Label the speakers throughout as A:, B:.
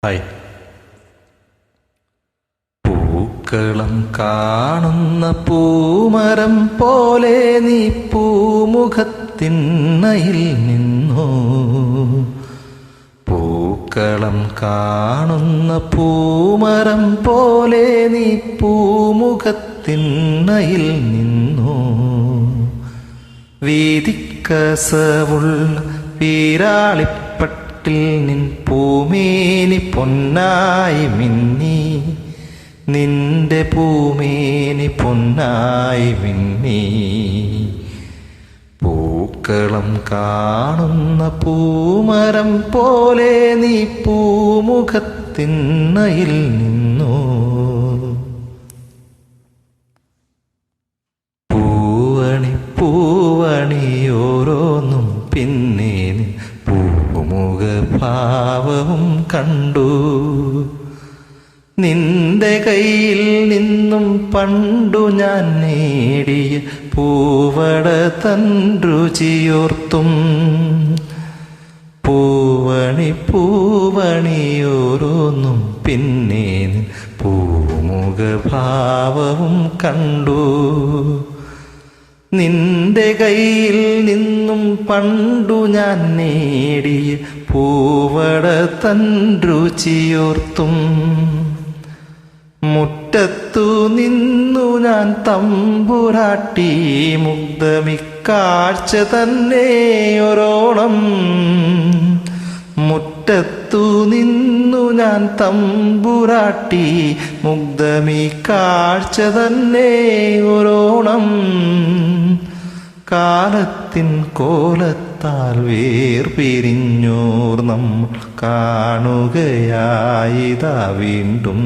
A: Hi. പൂക്കളം കാണുന്ന പൂമരം പോലെ നീ പൂമുഖത്തിണ്ണയിൽ നിന്നു. പൂക്കളം കാണുന്ന പൂമരം പോലെ നീ പൂമുഖത്തിണ്ണയിൽ നിന്നു. വീതിക്കസവുള്ള വീരാളിപ്പട്ടിൽ നിൻ പൂമേനി പൊന്നായി മിന്നി. നിന്റെ പൂമേനി പൊന്നായി മിന്നി. പൂക്കളം കാണുന്ന പൂമരം പോലെ നീ പൂമുഖത്തിണ്ണയിൽ നിന്നു. പൂവണി ഓരോന്നും പിന്നെ പൂമുഖഭാവവും കണ്ടു. നിന്റെ കയ്യിൽ നിന്നും പണ്ടു ഞാൻ നേടിയ പൂവട തൻ രുചിയോർത്തും. പൂവണി ഓരോന്നും പിന്നെ പൂമുഖഭാവവും കണ്ടു. നിന്റെ കയ്യിൽ നിന്നും പണ്ടു ഞാൻ നേടിയ പൂവട തൻ രുചിയോർത്തും. മുറ്റത്തു നിന്നു ഞാൻ തമ്പുരാട്ടി മുഗ്ധമിക്കാഴ്ച തന്നെ ഒരോണം. മുറ്റത്തു നിന്നു ഞാൻ തമ്പുരാട്ടി മുഗ്ധമിക്കാഴ്ച തന്നെ ഒരോണം. കാലത്തിൻ കോലത്താൽ വേർപിരിഞ്ഞോർ നമ്മൾ കാണുകയായിതാ വീണ്ടും.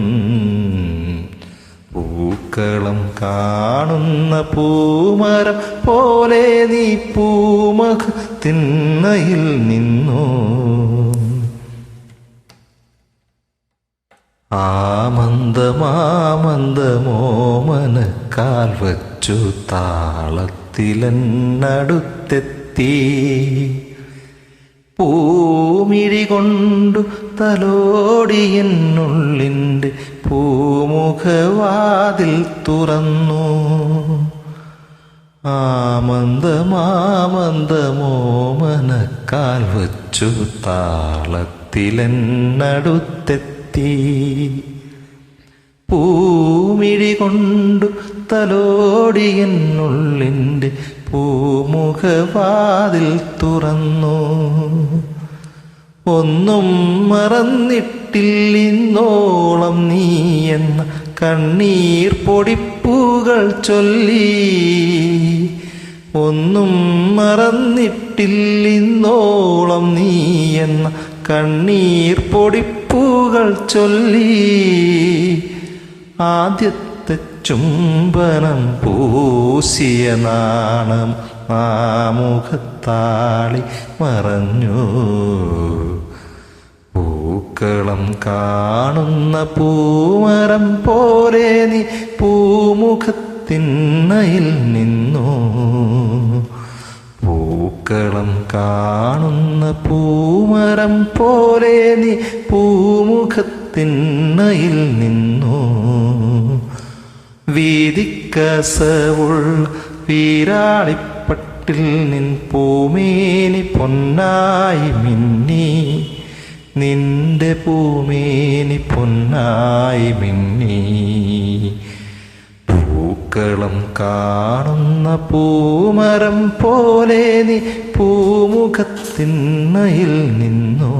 A: പൂക്കളം കാണുന്ന പൂമരം പോലെ നീ പൂമുഖത്തിണ്ണയിൽ നിന്നു. ആമന്ദമോമനക്കാൽ വച്ചു താളത്തിലെന്നടുത്തെത്തി. പൂമിഴി കൊണ്ടു തലോടിയെന്നുള്ളിൻ്റെ പൂമുഖവാതിൽ തുറന്നു. ആമന്ദമോമനക്കാൽ വച്ചു താളത്തിലെന്നടുത്തെത്തി. പൂമിഴി കൊണ്ടു തലോടിയെന്നുള്ളിൻ്റെ പൂമുഖവാതിൽ തുറന്നു. ഒന്നും മറന്നിട്ടില്ലിന്നോളം നീ എന്ന കണ്ണീർ പൊടിപ്പൂകൾ ചൊല്ലി. ഒന്നും മറന്നിട്ടില്ലിന്നോളം നീ എന്ന കണ്ണീർ പൊടിപ്പൂകൾ ചൊല്ലി. ആദ്യത്തെ ചുംബനം പൂശിയ നാണം ആമുഖത്താളി മറഞ്ഞു. പൂക്കളം കാണുന്ന പൂമരം പോലെ നീ പൂമുഖത്തിണ്ണയിൽ നിന്നു. പൂക്കളം കാണുന്ന പൂമരം പോലെ നീ പൂമുഖത്തിണ്ണയിൽ നിന്നു. വീതിക്കസവുള്ള വീരാളിപ്പട്ടിൽ നിൻ പൂമേനി പൊന്നായി മിന്നി. നിന്റെ പൂമേനി പൊന്നായി മിന്നി. പൂക്കളം കാണുന്ന പൂമരം പോലെ നീ പൂമുഖത്തിണ്ണയിൽ നിന്നു.